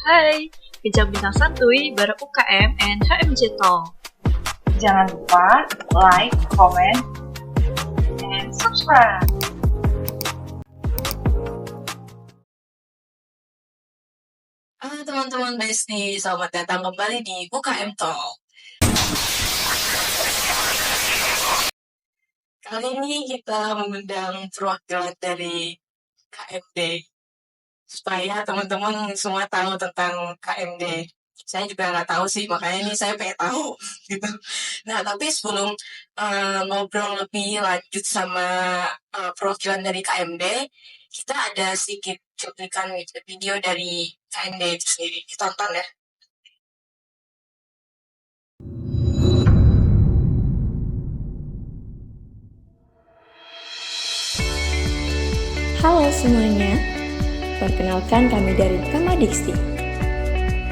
Hai, Bincang-Bincang Santuy bareng UKM and HMJ Talk. Jangan lupa like, comment, and subscribe. Halo teman-teman Besti, selamat datang kembali di UKM Talk. Kali ini kita mengundang perwakilan dari KMD supaya teman-teman semua tahu tentang KMD. Saya juga nggak tahu sih, makanya ini saya pengen tahu gitu. Nah, tapi sebelum ngobrol lebih lanjut sama perwakilan dari KMD, kita ada sedikit cuplikan video dari KMD itu sendiri. Kita tonton ya. Halo semuanya, perkenalkan kami dari Kamadiksti.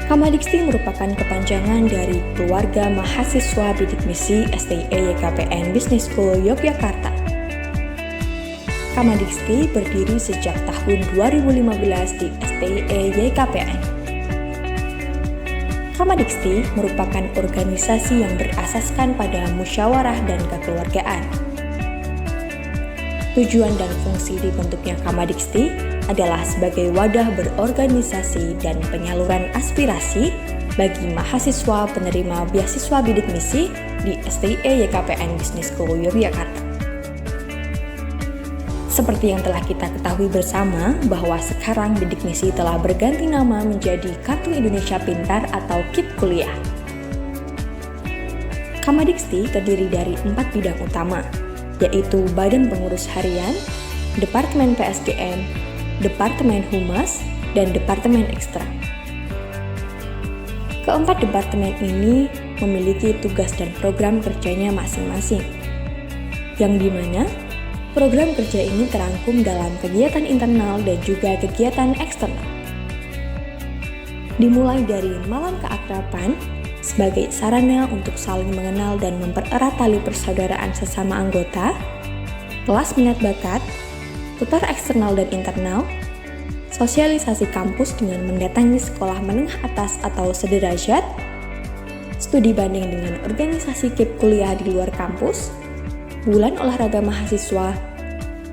Kamadiksti merupakan kepanjangan dari Keluarga Mahasiswa Bidik Misi STIE YKPN Business School Yogyakarta. Kamadiksti berdiri sejak tahun 2015 di STIE YKPN. Kamadiksti merupakan organisasi yang berasaskan pada musyawarah dan kekeluargaan. Tujuan dan fungsi dibentuknya Kamadiksti adalah sebagai wadah berorganisasi dan penyaluran aspirasi bagi mahasiswa penerima beasiswa bidik misi di STIE YKPN Business School Yogyakarta. Seperti yang telah kita ketahui bersama bahwa sekarang bidik misi telah berganti nama menjadi Kartu Indonesia Pintar atau KIP Kuliah. Kamadiksti terdiri dari 4 bidang utama, yaitu Badan Pengurus Harian, Departemen PSDM, Departemen Humas, dan Departemen Ekstra. Keempat departemen ini memiliki tugas dan program kerjanya masing-masing, yang dimana program kerja ini terangkum dalam kegiatan internal dan juga kegiatan eksternal. Dimulai dari malam keakraban, sebagai sarana untuk saling mengenal dan mempererat tali persaudaraan sesama anggota, kelas minat bakat, tutor eksternal dan internal, sosialisasi kampus dengan mendatangi sekolah menengah atas atau sederajat, studi banding dengan organisasi KIP kuliah di luar kampus, bulan olahraga mahasiswa,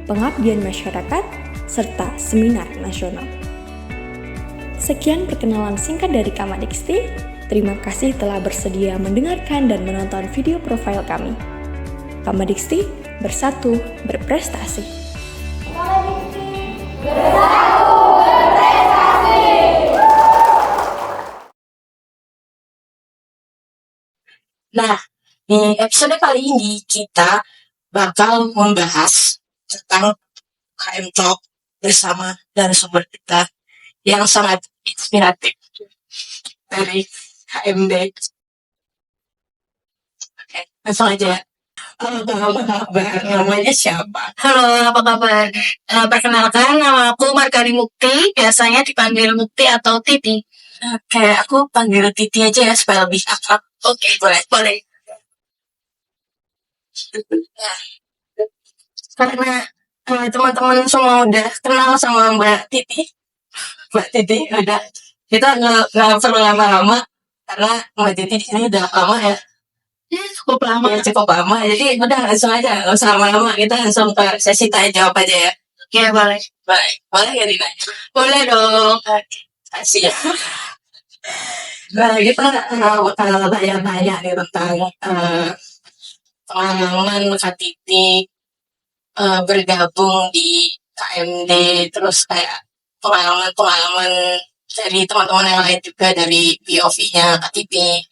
pengabdian masyarakat, serta seminar nasional. Sekian perkenalan singkat dari Kamadiksti. Terima kasih telah bersedia mendengarkan dan menonton video profil kami. Kamadiksti bersatu berprestasi. Kamadiksti bersatu berprestasi. Nah, di episode kali ini kita bakal membahas tentang KM Talk bersama narasumber kita yang sangat inspiratif dari KMD. Oke, langsung aja ya. Halo, apa kabar? Namanya siapa? Halo, apa kabar? Perkenalkan, nama aku Margari Mukti, biasanya dipanggil Mukti atau Titi. Oke, aku panggil Titi aja ya supaya lebih akrab. Oke, Boleh. boleh. Nah, karena teman-teman semua udah kenal sama Mbak Titi. Mbak Titi udah, kita nggak perlu lama-lama karena Mbak Titi di sini udah lama ya. Cukup lama. Ya, cukup lama, jadi udah langsung aja, nggak usah lama-lama, kita langsung ke sesi tanya jawab aja ya. Oke, boleh. Baik, boleh ya Dina? Boleh dong. Kasih ya. Nah, kita bakal tanya-tanya nih tentang pengalaman Kak Titi bergabung di KMD, terus kayak pengalaman-pengalaman dari teman-teman yang lain juga dari POV-nya Kak Titi.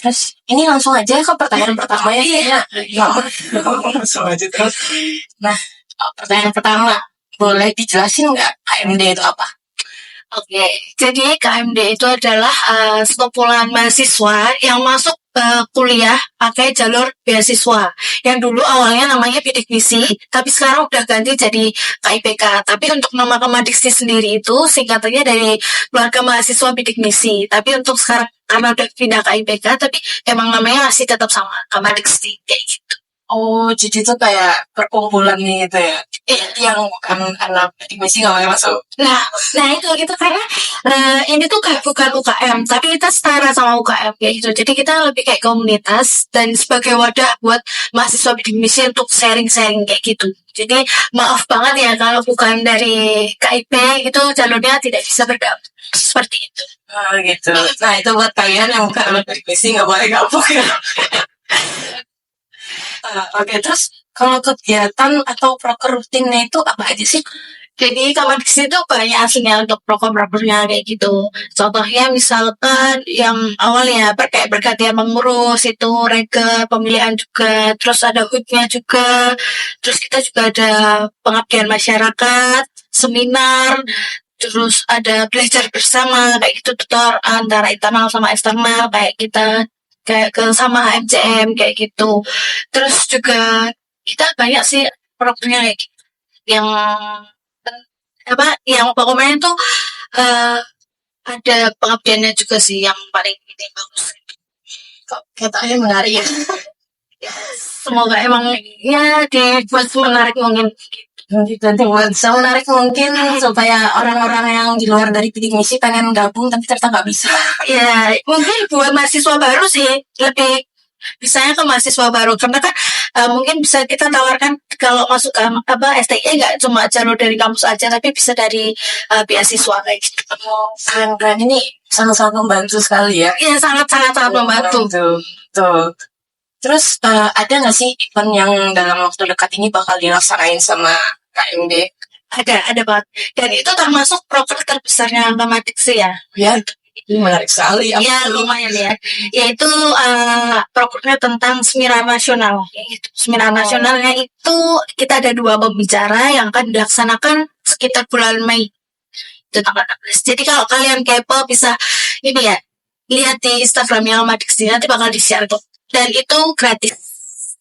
Terus ini langsung aja ke pertanyaan pertama ya. Langsung aja terus. Nah, pertanyaan pertama, boleh dijelasin nggak KMD itu apa? Oke, jadi KMD itu adalah sekumpulan mahasiswa yang masuk kuliah pakai jalur beasiswa. Yang dulu awalnya namanya bidik misi, tapi sekarang udah ganti jadi KIPK. Tapi untuk nama Kamadiksti sendiri itu singkatannya dari keluarga mahasiswa bidik misi. Tapi untuk sekarang karena udah pindah KIPK, tapi emang namanya masih tetap sama Kamadiksti kayak gitu. Oh, jadi itu kayak perkumpulan gitu ya? Yang bukan anak akademisi nggak boleh masuk. Nah, itu karena ini tuh kayak bukan UKM, tapi kita setara sama UKM kayak gitu. Jadi kita lebih kayak komunitas dan sebagai wadah buat mahasiswa bidik misi untuk sharing-sharing kayak gitu. Jadi maaf banget ya kalau bukan dari KIP itu jalurnya tidak bisa bergabung seperti itu. Oh, gitu. Nah, itu buat kalian yang bukan anak akademisi nggak boleh gabung ya. Oke, terus kalau kegiatan atau proker rutinnya itu apa aja sih? Jadi kamar diksi itu banyak aslinya untuk program-programnya kayak gitu. Contohnya misalkan yang awalnya kayak bergantian mengurus itu rega pemilihan juga, terus ada HUT-nya juga, terus kita juga ada pengabdian masyarakat, seminar, terus ada belajar bersama kayak gitu tutor antara internal sama eksternal kayak kita kayak ke sama HMCM kayak gitu. Terus juga kita banyak sih programnya kayak gitu. Yang pokoknya itu ada pengabdiannya juga sih yang paling ini bagus. Kok katanya menarik ya? Semoga emang ya dibuat menarik mungkin. Nanti buat menarik mungkin supaya orang-orang yang di luar dari bidik misi pengen gabung tapi ternyata nggak bisa. Ya mungkin buat mahasiswa baru sih lebih bisanya ke mahasiswa baru karena kan mungkin bisa kita tawarkan kalau masuk ke STI nggak cuma jalur dari kampus aja tapi bisa dari beasiswa kayak gitu. Keren ini sangat-sangat membantu sekali ya. Iya sangat membantu. Tuh. Terus ada nggak sih event yang dalam waktu dekat ini bakal dilaksanain sama KMD? Ada banget. Dan itu termasuk proker terbesarnya Diksi ya. Ya, ini menarik sekali. Ya lumayan ya. Yaitu prokernya tentang seminar nasional. Seminar nasionalnya itu kita ada 2 pembicara yang akan dilaksanakan sekitar bulan Mei. Itu tanggal 16. Jadi kalau kalian kepo bisa ini ya lihat di Instagramnya Diksi nanti bakal di-share tuh. Dan itu gratis.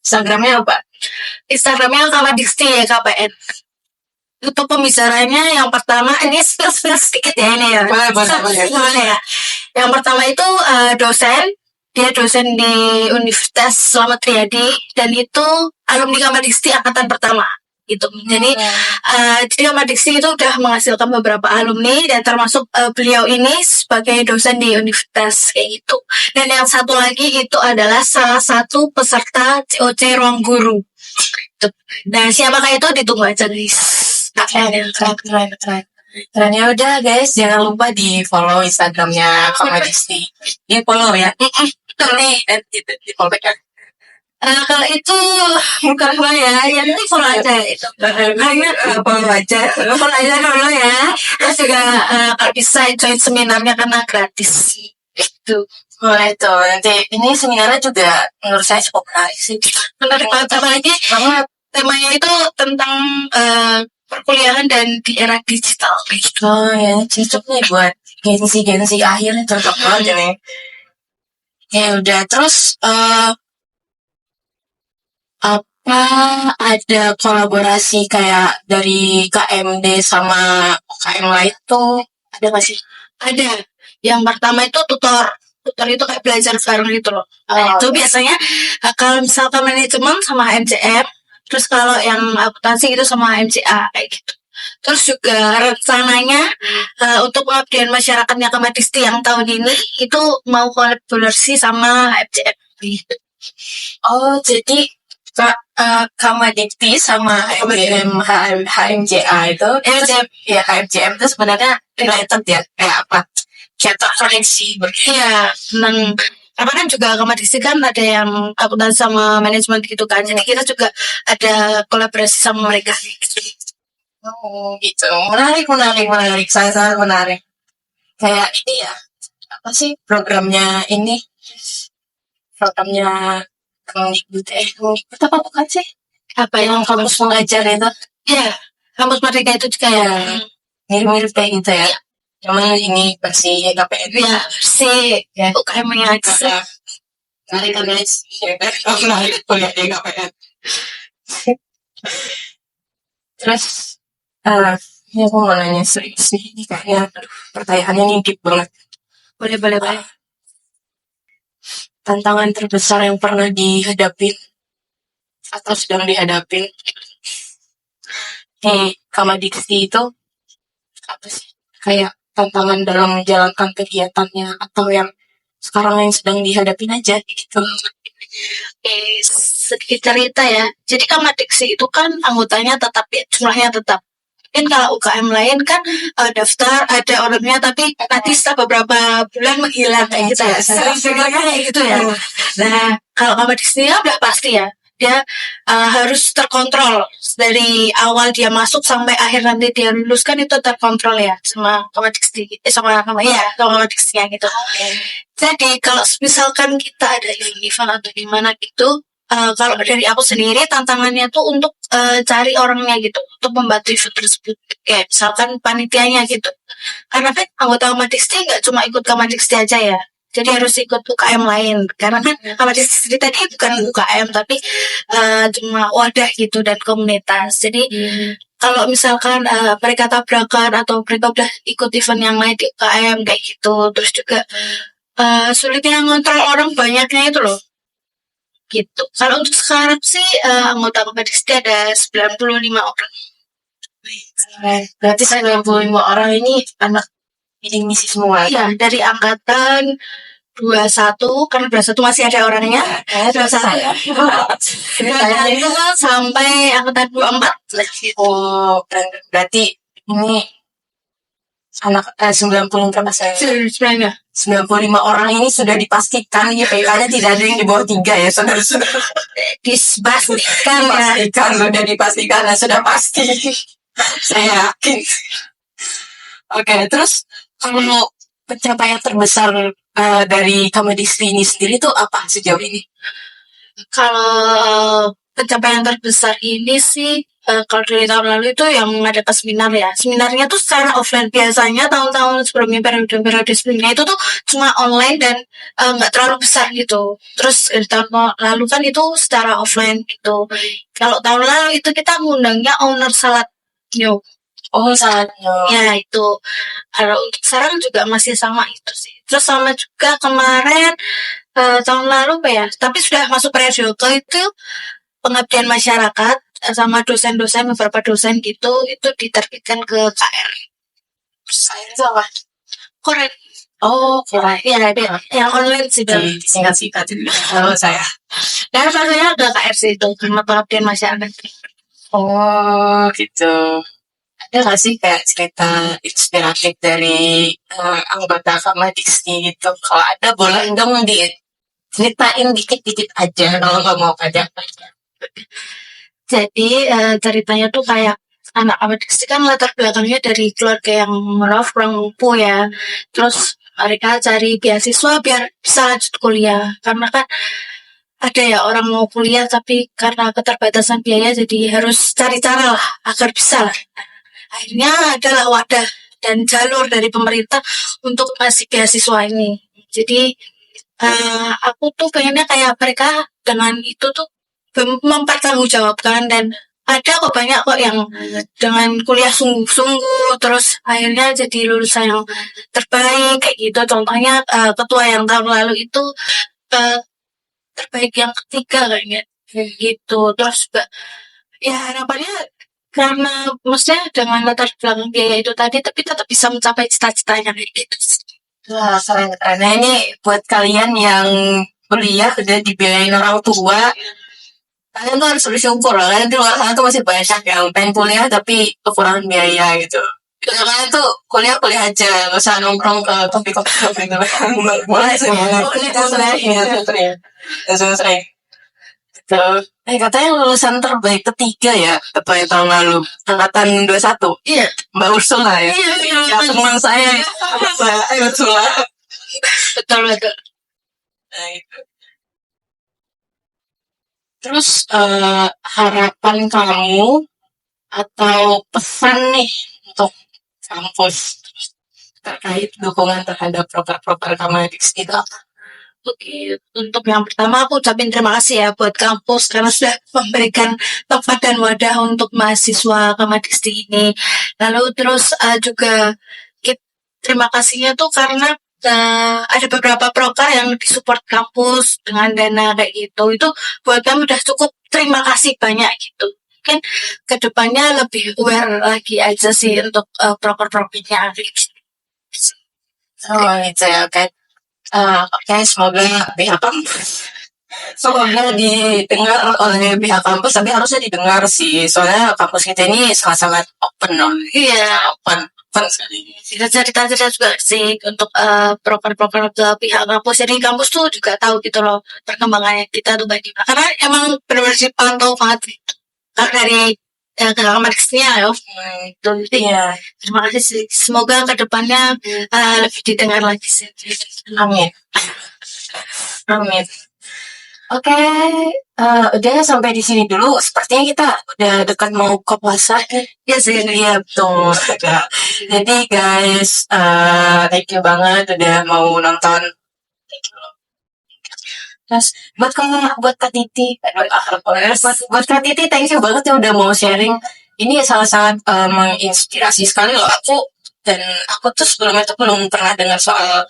Instagramnya apa? Instagramnya Diksi ya KPN. Untuk pembicaranya yang pertama ini sedikit ya ini ya. Boleh ya. Yang pertama itu dosen, dia dosen di Universitas Slamet Riyadi dan itu alumni Diksi angkatan pertama gitu. Jadi Diksi itu udah menghasilkan beberapa alumni dan termasuk beliau ini sebagai dosen di universitas kayak gitu. Dan yang satu lagi itu adalah salah satu peserta COC Ruang Guru. Gitu. Nah siapakah itu ditunggu aja guys. Keren ya udah guys, jangan lupa di follow Instagramnya Diksi. Di follow ya. Nih di follow back ya. kalau itu bukan gue ya, yang ini follow aja itu. Hanya Follow aja. follow aja dulu ya. Terus juga kalau bisa join seminarnya karena gratis. Itu. Boleh tuh, nanti ini seminarnya juga menurut saya cukup menarik sih. Menarik banget apalagi temanya itu tentang perkuliahan dan di era digital gitu. Oh ya, cocok nih buat Gen-Z akhirnya cocok banget nih. Ya udah, terus apa ada kolaborasi kayak dari KMD sama UKM lain tuh ada nggak sih? Ada. Yang pertama itu tutor itu kayak belajar bareng gitu loh. Itu biasanya kalau misalkan manajemen sama MCM, terus kalau yang akuntansi itu sama MCA kayak gitu. Terus juga rencananya untuk pengabdian masyarakatnya Diksi yang tahun ini itu mau kolaborasi sama MCM. Oh, jadi Diksi sama HMJA itu ya HMJM itu sebenarnya related ya kayak apa? Kayak koneksi Iya, karena kan juga Diksi kan ada yang akuntansi sama manajemen gitu kan. Jadi kita juga ada kolaborasi sama mereka. Oh gitu, menarik, sangat menarik. Kayak ini ya, apa sih programnya Kemdikbud apa bukan sih? Apa yang Kampus mengajar itu? Ya, kampus merdeka itu juga ya. Mirip-mirip kayak gitu ya. Cuman ini versi KPN. Ya, versi UKM-nya aja. Menarik kan guys? Menarik kuliah di KPN. Terus, ini aku mau nanya serius nih. Ini kayaknya pertanyaannya ini deep banget. Boleh. Tantangan terbesar yang pernah dihadapin atau sedang dihadapin di Kamadikti itu apa sih? Kayak tantangan dalam menjalankan kegiatannya atau yang sekarang yang sedang dihadapin aja gitu. Sedikit cerita ya. Jadi Kamadiksi itu kan anggotanya tetap ya, jumlahnya tetap. Mungkin kalau UKM lain kan daftar ada orangnya tapi nanti setelah beberapa bulan menghilang kayak gitu ya. Sering kayak gitu ya. Nah, kalau Kamadiksi ya udah pasti ya. Dia harus terkontrol dari awal dia masuk sampai akhir nanti dia lulus kan itu terkontrol ya sama Kamadiksi sama Kamadiksinya gitu. Jadi kalau misalkan kita ada event atau gimana gitu, kalau dari aku sendiri tantangannya tuh untuk cari orangnya gitu untuk membantu event tersebut kayak misalkan panitianya gitu. Karena kan anggota Kamadiksi nggak cuma ikut Kamadiksi aja ya. Jadi harus ikut UKM lain karena kan Kamadiksi sendiri tadi bukan UKM tapi cuma wadah gitu dan komunitas. Jadi kalau misalkan mereka tabrakan atau mereka udah ikut event yang lain di UKM kayak gitu, terus juga sulitnya ngontrol orang banyaknya itu loh. Gitu. Kalau untuk sekarang sih anggota Kamadiksi ada 95 orang. Berarti 95 orang ini anak bidik misi semua. Iya, dari angkatan 21 kan 21 masih ada orangnya. 21. Itu sampai angkatan 24. Oh, berarti ini anak 90 berapa saya? Sebenarnya 95 orang ini sudah dipastikan IPK-nya tidak ada yang di bawah 3 ya, saudara-saudara. dipastikan ya. Sudah dipastikan, dan sudah pasti. Saya yakin. Oke, terus kalau pencapaian terbesar dari Kamadiksi ini sendiri itu apa sejauh ini? Kalau pencapaian terbesar ini sih kalau dari tahun lalu itu yang mengadakan seminar ya. Seminarnya tuh secara offline. Biasanya tahun-tahun sebelumnya periode sebelumnya itu tuh cuma online dan nggak terlalu besar gitu. Terus tahun lalu kan itu secara offline gitu. Kalau tahun lalu itu kita ngundangnya owner salad New. Oh, saatnya. Ya itu. Kalau untuk sekarang juga masih sama itu sih. Terus sama juga kemarin tahun lalu apa ya? Tapi sudah masuk periode itu pengabdian masyarakat sama dosen-dosen beberapa dosen gitu itu diterbitkan ke KR. Saya itu apa? Koren. Oh, kira. Ya ada yang online sih bang. Singkat-singkat kalau saya. Dan maksudnya ke KR sih itu sama pengabdian masyarakat. Oh, gitu. Ada nggak sih kayak cerita inspiratif dari anggota Kamadiksi gitu? Kalau ada boleh dong diceritain dikit-dikit aja kalau nggak mau pajak. Jadi ceritanya tuh kayak anak Kamadiksi kan latar belakangnya dari keluarga yang kurang mampu ya. Terus mereka cari beasiswa biar bisa lanjut kuliah. Karena kan ada ya orang mau kuliah tapi karena keterbatasan biaya jadi harus cari cara lah agar bisa lah. Akhirnya adalah wadah dan jalur dari pemerintah untuk ngasih beasiswa ini. Jadi aku tuh pengennya kayak mereka dengan itu tuh mempertanggungjawabkan dan ada kok banyak kok yang dengan kuliah sungguh-sungguh terus akhirnya jadi lulusan yang terbaik kayak gitu. Contohnya ketua yang tahun lalu itu terbaik yang ketiga kayaknya gitu. Terus juga ya harapannya karena maksudnya dengan latar belakang biaya itu tadi tapi tetap bisa mencapai cita-citanya kayak gitu. Wah, keren. Nah, ini buat kalian yang kuliah udah dibiayain orang tua, kalian tuh harus bersyukur lah. Kalian di luar sana tuh masih banyak yang pengen kuliah tapi kekurangan biaya gitu. Kalian tuh kuliah aja, gak usah nongkrong ke kopi-kopi gitu. Boleh sih, boleh. Sering. Katanya lulusan terbaik ketiga ya, ketua tahun lalu, angkatan 21. Iya. Mbak Ursula ya. Iya. Ya, teman saya. Ursula. Betul. Nah, itu. Terus harapan kamu atau pesan nih untuk kampus terkait dukungan terhadap program-program Kamadiksi itu apa? Oke, untuk yang pertama aku ucapin terima kasih ya buat kampus karena sudah memberikan tempat dan wadah untuk mahasiswa Kamadiksi ini. Lalu terus juga terima kasihnya tuh karena ada beberapa proker yang disupport kampus dengan dana kayak gitu. Itu buat kami udah cukup, terima kasih banyak gitu. Mungkin kedepannya lebih aware lagi aja sih untuk proker-prokernya. Oh gitu ya, oke. Oke, semoga pihak kampus semoga didengar oleh pihak kampus, tapi harusnya didengar sih, soalnya kampus kita ini sangat-sangat open loh. Iya, Open sekali. cerita-cerita juga sih untuk proker-proker ke pihak kampus. Jadi kampus tuh juga tahu gitu loh perkembangannya kita tuh bagaimana. Karena emang benar-benar dipantau banget kalau dari Kemenrisnya ya. Jadi Iya, terima kasih sih. Semoga kedepannya lebih didengar lagi sih. amin. Amin. Oke, udah sampai di sini dulu. Sepertinya kita udah dekat mau ke puasa. Ya sih. Iya betul. Ya. Jadi guys, thank you banget udah mau nonton. Thank you. Terus buat Kak Titi, buat Kak Titi, thank you banget ya udah mau sharing. Ini sangat-sangat menginspirasi sekali loh aku, dan aku tuh sebelumnya tuh belum pernah dengar soal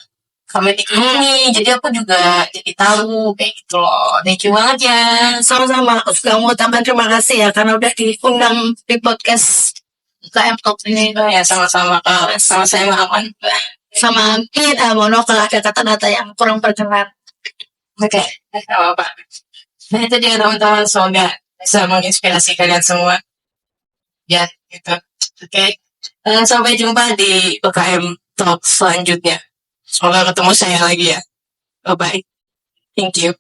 komedi ini, jadi aku juga jadi tahu kayak gitu loh. Thank you banget ya. Sama-sama. Aku juga mau tambah terima kasih ya karena udah diundang di podcast KM Talk ini. Ya sama-sama Kak, sama saya Mahaman. Sama mungkin mohon kalau ada kata-kata yang kurang berkenan. Oke, nggak apa-apa. Nah itu dia teman-teman, semoga bisa menginspirasi kalian semua. Ya, gitu. Oke, sampai jumpa di UKM Talk selanjutnya. Semoga ketemu saya lagi ya. Bye-bye. Thank you.